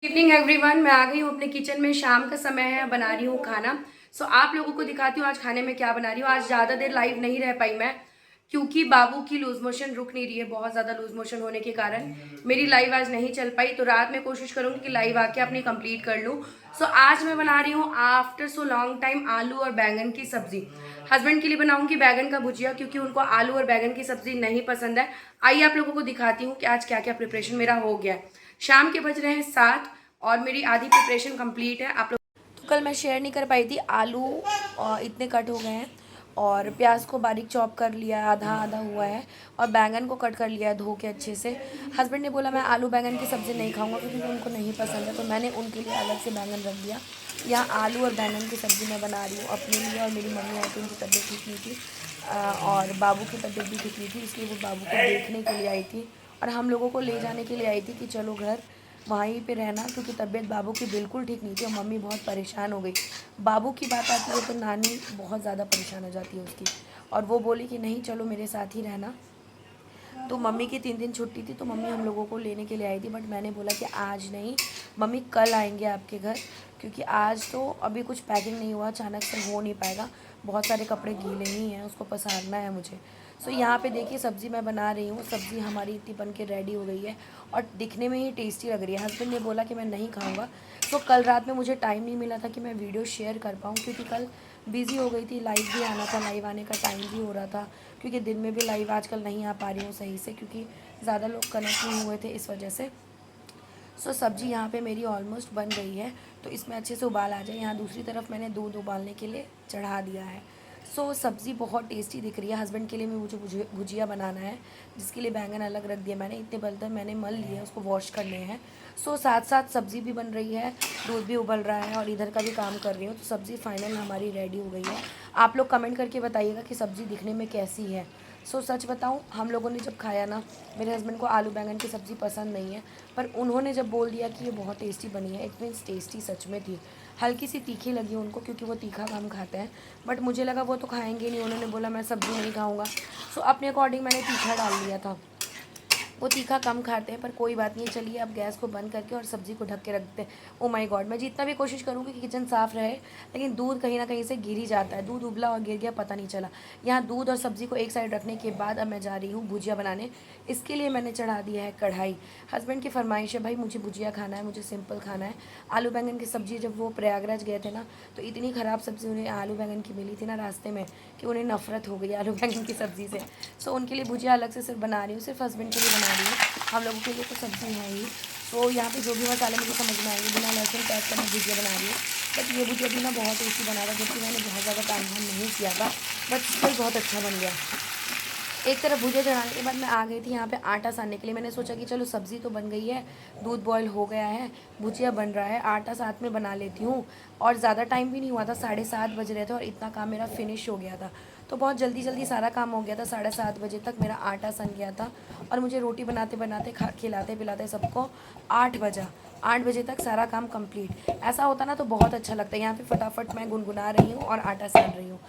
Evening everyone, मैं आ गई हूँ अपने किचन में। शाम का समय है, बना रही हूँ खाना। आप लोगों को दिखाती हूँ आज खाने में क्या बना रही हूँ। आज ज़्यादा देर लाइव नहीं रह पाई मैं, क्योंकि बाबू की लूज मोशन रुक नहीं रही है। बहुत ज़्यादा लूज मोशन होने के कारण मेरी लाइव आज नहीं चल पाई। तो रात में कोशिश करूँगी कि लाइव आके अपनी कंप्लीट कर लूँ। आज मैं बना रही हूँ आफ्टर सो लॉन्ग टाइम आलू और बैंगन की सब्जी। हस्बैंड के लिए बनाऊंगी बैगन का भुजिया, क्योंकि उनको आलू और बैगन की सब्जी नहीं पसंद है। आइए आप लोगों को दिखाती हूँ कि आज क्या क्या प्रिपरेशन मेरा हो गया है। शाम के बज रहे हैं 7 और मेरी आधी प्रिपरेशन कंप्लीट है। आप लोग तो कल मैं शेयर नहीं कर पाई थी। आलू इतने कट हो गए हैं और प्याज को बारीक चॉप कर लिया, आधा आधा हुआ है। और बैंगन को कट कर लिया है धो के अच्छे से। हस्बैंड ने बोला मैं आलू बैंगन की सब्ज़ी नहीं खाऊंगा, क्योंकि उनको नहीं पसंद है। तो मैंने उनके लिए अलग से बैंगन रख दिया। यहाँ आलू और बैंगन की सब्ज़ी मैं बना रही हूँ अपने लिए। और मेरी मम्मी आई थी, उनकी तबीयत ठीक नहीं थी और बाबू की तबीयत भी ठीक नहीं थी, इसलिए वो बाबू को देखने के लिए आई थी और हम लोगों को ले जाने के लिए आई थी कि चलो घर वहीं पे रहना, क्योंकि तबीयत बाबू की बिल्कुल ठीक नहीं थी और मम्मी बहुत परेशान हो गई। बाबू की बात आती है तो नानी बहुत ज़्यादा परेशान हो जाती है उसकी, और वो बोली कि नहीं चलो मेरे साथ ही रहना। तो मम्मी की 3 दिन छुट्टी थी, तो मम्मी हम लोगों को लेने के लिए आई थी। बट मैंने बोला कि आज नहीं मम्मी, कल आएंगे आपके घर, क्योंकि आज तो अभी कुछ पैकिंग नहीं हुआ, अचानक से हो नहीं पाएगा। बहुत सारे कपड़े गीले ही हैं, उसको पसारना है मुझे। यहाँ पे देखिए सब्ज़ी मैं बना रही हूँ। सब्ज़ी हमारी इतनी बन के रेडी हो गई है और दिखने में ही टेस्टी लग रही है। हस्बैंड ने बोला कि मैं नहीं खाऊंगा, तो कल रात में मुझे टाइम नहीं मिला था कि मैं वीडियो शेयर कर पाऊँ, क्योंकि कल बिज़ी हो गई थी। लाइव भी आना था, लाइव आने का टाइम भी हो रहा था, क्योंकि दिन में भी लाइव आजकल नहीं आ पा रही हूँ सही से, क्योंकि ज़्यादा लोग कनेक्ट नहीं हुए थे इस वजह से। सब्ज़ी यहाँ पे मेरी ऑलमोस्ट बन गई है, तो इसमें अच्छे से उबाल आ जाए। यहाँ दूसरी तरफ मैंने दूध उबालने के लिए चढ़ा दिया है। सब्ज़ी बहुत टेस्टी दिख रही है। हस्बैंड के लिए मुझे भुजिया बनाना है, जिसके लिए बैंगन अलग रख दिया मैंने। इतने बर्तन मैंने मल लिए, उसको वॉश करने हैं। साथ साथ सब्ज़ी भी बन रही है, दूध भी उबल रहा है और इधर का भी काम कर रही हूँ। तो सब्ज़ी फाइनल हमारी रेडी हो गई है। आप लोग कमेंट करके बताइएगा कि सब्ज़ी दिखने में कैसी है। सच बताऊं, हम लोगों ने जब खाया ना, मेरे हस्बैंड को आलू बैंगन की सब्ज़ी पसंद नहीं है, पर उन्होंने जब बोल दिया कि ये बहुत टेस्टी बनी है, इट मीन्स टेस्टी सच में थी। हल्की सी तीखी लगी उनको, क्योंकि वो तीखा कम खाते हैं, बट मुझे लगा वो तो खाएंगे नहीं। उन्होंने बोला मैं सब्ज़ी नहीं खाऊंगा, अपने अकॉर्डिंग मैंने तीखा डाल दिया था। वो तीखा कम खाते हैं, पर कोई बात नहीं। चलिए अब गैस को बंद करके और सब्ज़ी को ढक के रख देते हैं। ओ माय गॉड, मैं जितना भी कोशिश करूँगी कि किचन साफ़ रहे, लेकिन दूध कहीं ना कहीं से गिर ही जाता है। दूध उबला और गिर गया, पता नहीं चला। यहाँ दूध और सब्ज़ी को एक साइड रखने के बाद अब मैं जा रही हूँ भुजिया बनाने। इसके लिए मैंने चढ़ा दिया है कढ़ाई। हस्बैंड की फरमाइश है, भाई मुझे भुजिया खाना है, मुझे सिंपल खाना है। आलू बैंगन की सब्ज़ी, जब वो प्रयागराज गए थे ना, तो इतनी ख़राब सब्ज़ी उन्हें आलू बैंगन की मिली थी ना रास्ते में, कि उन्हें नफ़रत हो गई आलू बैंगन की सब्ज़ी से। उनके लिए भुजिया अलग से सिर्फ बना रही हूँ, सिर्फ हस्बैंड के लिए बना रही हूँ। हम लोगों के लिए तो सब्ज़ी है ही। यहाँ पे जो भी मसाले मुझे समझ में आएंगे, बिना लहसुन प्याज का मैं भुजिया बना रही हूँ। बट ये भुजिया भी ना बहुत टेस्टी बना रहा, जबकि मैंने बहुत ज़्यादा टाइम नहीं किया था, बट स्टिल बहुत अच्छा बन गया। एक तरफ भुजिया चढ़ाने के बाद मैं आ गई थी यहाँ पे आटा सानने के लिए। मैंने सोचा कि चलो सब्ज़ी तो बन गई है, दूध बॉयल हो गया है, भुजिया बन रहा है, आटा साथ में बना लेती हूँ। और ज़्यादा टाइम भी नहीं हुआ था, 7:30 बज रहे थे और इतना काम मेरा फिनिश हो गया था। तो बहुत जल्दी जल्दी सारा काम हो गया था। 7:30 बजे तक मेरा आटा सन गया था और मुझे रोटी बनाते बनाते खिलाते पिलाते सबको 8 बजा। 8 बजे तक सारा काम कंप्लीट। ऐसा होता ना तो बहुत अच्छा लगता है। यहाँ पे फटाफट मैं गुनगुना रही हूँ और आटा सान रही हूँ।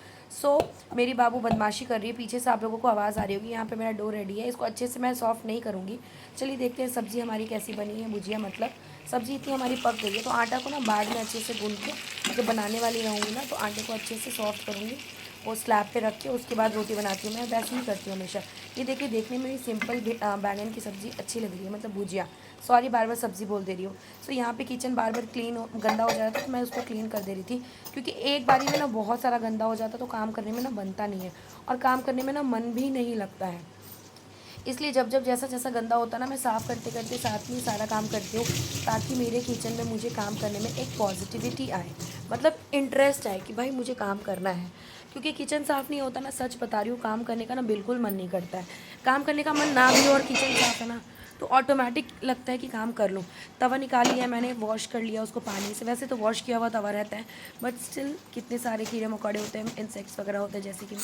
मेरी बाबू बदमाशी कर रही है, पीछे से आप लोगों को आवाज़ आ रही होगी। यहाँ पे मेरा डो रेडी है, इसको अच्छे से मैं सॉफ्ट नहीं करूँगी। चलिए देखते हैं सब्ज़ी हमारी कैसी बनी है। भुजिया मतलब सब्ज़ी इतनी हमारी पक गई है, तो आटा को ना बाद में अच्छे से गूँध के जब बनाने वाली रहूँगी ना, तो आटे को अच्छे से सॉफ्ट करूँगी। वो स्लैब पे रख के उसके बाद रोटी बनाती हूँ। मैं वैसे ही करती हूँ हमेशा। ये देखिए, देखने में भी सिंपल बैंगन की सब्ज़ी अच्छी लग रही है, मतलब भुजिया। सॉरी, बार बार सब्ज़ी बोल दे रही हूँ। यहाँ पे किचन बार बार गंदा हो जा रहा था, तो मैं उसको क्लीन कर दे रही थी, क्योंकि एक बारी में ना बहुत सारा गंदा हो जाता तो काम करने में ना बनता नहीं है, और काम करने में ना मन भी नहीं लगता है। इसलिए जब जब जैसा जैसा गंदा होता है ना, मैं साफ़ करते करते साथ में सारा काम करती हूँ, ताकि मेरे किचन में मुझे काम करने में एक पॉजिटिविटी आए, मतलब इंटरेस्ट आए कि भाई मुझे काम करना है। क्योंकि किचन साफ़ नहीं होता ना, सच बता रही हूँ, काम करने का ना बिल्कुल मन नहीं करता है। काम करने का मन ना भी हो और किचन साफ़ है ना, तो ऑटोमेटिक लगता है कि काम कर लूँ। तवा निकाल लिया मैंने, वॉश कर लिया उसको पानी से। वैसे तो वॉश किया हुआ तवा रहता है, बट स्टिल कितने सारे कीड़े मकोड़े होते हैं, इंसेक्ट्स वगैरह होते हैं, जैसे कि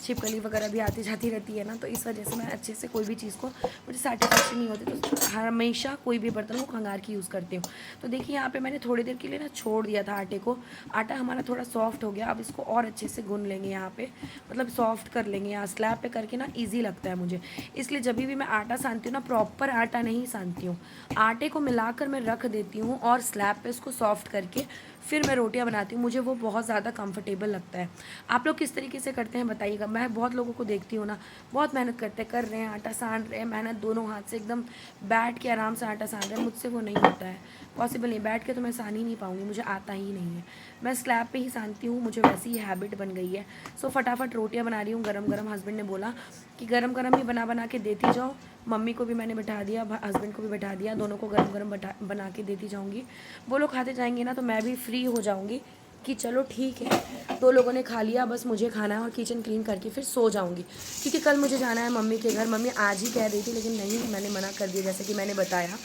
छिपकली वगैरह भी आती जाती रहती है ना, तो इस वजह से मैं अच्छे से कोई भी चीज़ को मुझे सेटिस्फेक्शन नहीं होती, तो हमेशा कोई भी बर्तन को खंगार के यूज़ करती हूँ। तो देखिए यहाँ पे मैंने थोड़ी देर के लिए ना छोड़ दिया था आटे को। आटा हमारा थोड़ा सॉफ्ट हो गया, अब इसको और अच्छे से गूंद लेंगे यहाँ पे, मतलब सॉफ्ट कर लेंगे। यहाँ स्लैब पे करके ना ईजी लगता है मुझे, इसलिए जब भी मैं आटा सानती हूँ ना, प्रॉपर आटा नहीं सानती हूँ, आटे को मिलाकर मैं रख देती हूँ और स्लैब पे इसको सॉफ्ट करके फिर मैं रोटियां बनाती हूँ। मुझे वो बहुत ज़्यादा कंफर्टेबल लगता है। आप लोग किस तरीके से करते हैं बताइएगा। मैं बहुत लोगों को देखती हूँ ना, बहुत मेहनत कर रहे हैं, आटा सान रहे हैं, मेहनत दोनों हाथ से एकदम बैठ के आराम से आटा सान रहे हैं। मुझसे वो नहीं होता है, पॉसिबल नहीं, बैठ के तो मैं सान ही नहीं पाऊँगी, मुझे आता ही नहीं है। मैं स्लैब पे ही सानती हूँ, मुझे वैसी ही हैबिट बन गई है। सो फटाफट रोटियां बना रही हूँ गरम गरम। हस्बैंड ने बोला कि गरम गरम ही बना के देती जाओ। मम्मी को भी मैंने बैठा दिया, हस्बैंड को भी बैठा दिया, दोनों को गरम गरम बना के देती जाऊँगी। वो लोग खाते जाएंगे ना तो मैं भी फ्री हो जाऊँगी कि चलो ठीक है, 2 लोगों ने खा लिया, बस मुझे खाना है और किचन क्लीन करके फिर सो जाऊँगी। क्योंकि कल मुझे जाना है मम्मी के घर। मम्मी आज ही कह रही थी लेकिन नहीं, मैंने मना कर दिया जैसे कि मैंने बताया।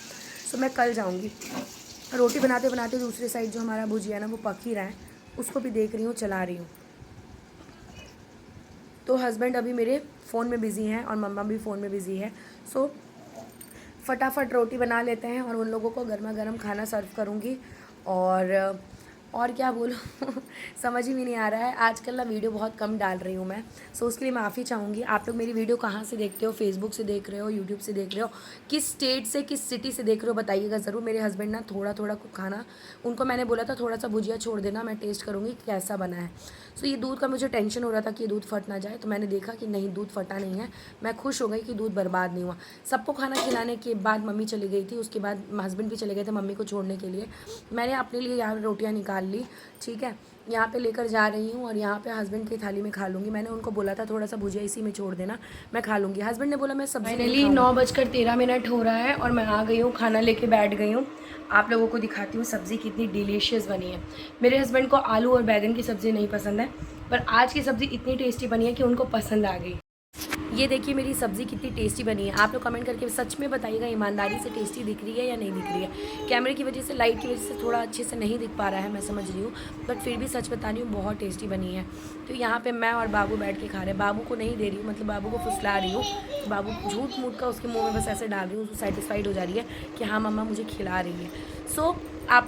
सो मैं कल जाऊँगी। रोटी बनाते बनाते दूसरी साइड जो हमारा भुजिया है ना वो पक ही रहा है, उसको भी देख रही हूँ, चला रही हूँ। तो हस्बैंड अभी मेरे फ़ोन में बिज़ी हैं और मम्मा भी फ़ोन में बिज़ी है। सो फटाफट रोटी बना लेते हैं और उन लोगों को गर्मा गर्म खाना सर्व करूँगी। और क्या बोलूँ समझ ही भी नहीं आ रहा है। आजकल ना वीडियो बहुत कम डाल रही हूँ मैं, सो उसके लिए माफ़ी चाहूँगी। आप लोग मेरी वीडियो कहाँ से देखते हो, फेसबुक से देख रहे हो, यूट्यूब से देख रहे हो, किस स्टेट से, किस सिटी से देख रहे हो बताइएगा ज़रूर। मेरे हस्बैंड ना थोड़ा थोड़ा खाना, उनको मैंने बोला था थोड़ा सा भुजिया छोड़ देना, मैं टेस्ट करूँगी कैसा बना है। सो ये दूध का मुझे टेंशन हो रहा था कि ये दूध फट ना जाए, तो मैंने देखा कि नहीं, दूध फटा नहीं है। मैं खुश हो गई कि दूध बर्बाद नहीं हुआ। सबको खाना खिलाने के बाद मम्मी चली गई थी, उसके बाद हस्बैंड भी चले गए थे मम्मी को छोड़ने के लिए। मैंने अपने लिए यहाँ रोटियाँ निकाल ली, ठीक है, यहाँ पे लेकर जा रही हूँ और यहाँ पे हस्बैंड की थाली में खा लूँगी। मैंने उनको बोला था थोड़ा सा भुजिया इसी में छोड़ देना, मैं खा लूँगी। हस्बैंड ने बोला मैं सब्जी नहीं खाऊंगा। 9:13 हो रहा है और मैं आ गई हूँ, खाना लेके बैठ गई हूँ। आप लोगों को दिखाती हूँ सब्ज़ी कितनी डिलीशियस बनी है। मेरे हस्बैंड को आलू और बैगन की सब्ज़ी नहीं पसंद है, पर आज की सब्ज़ी इतनी टेस्टी बनी है कि उनको पसंद आ गई। ये देखिए मेरी सब्ज़ी कितनी टेस्टी बनी है। आप लोग कमेंट करके सच में बताइएगा ईमानदारी से टेस्टी दिख रही है या नहीं दिख रही है। कैमरे की वजह से, लाइट की वजह से थोड़ा अच्छे से नहीं दिख पा रहा है, मैं समझ रही हूँ, बट फिर भी सच बता रही हूँ बहुत टेस्टी बनी है। तो यहाँ पे मैं और बाबू बैठ के खा रहे हैं। बाबू को नहीं दे रही हूँ, मतलब बाबू को फुसला रही हूँ। बाबू झूठ मूठ का उसके मुँह में बस ऐसे डाल रही हूँ, उसको सेटिस्फाइड हो जा रही है कि हाँ मम्मा मुझे खिला रही है। सो आप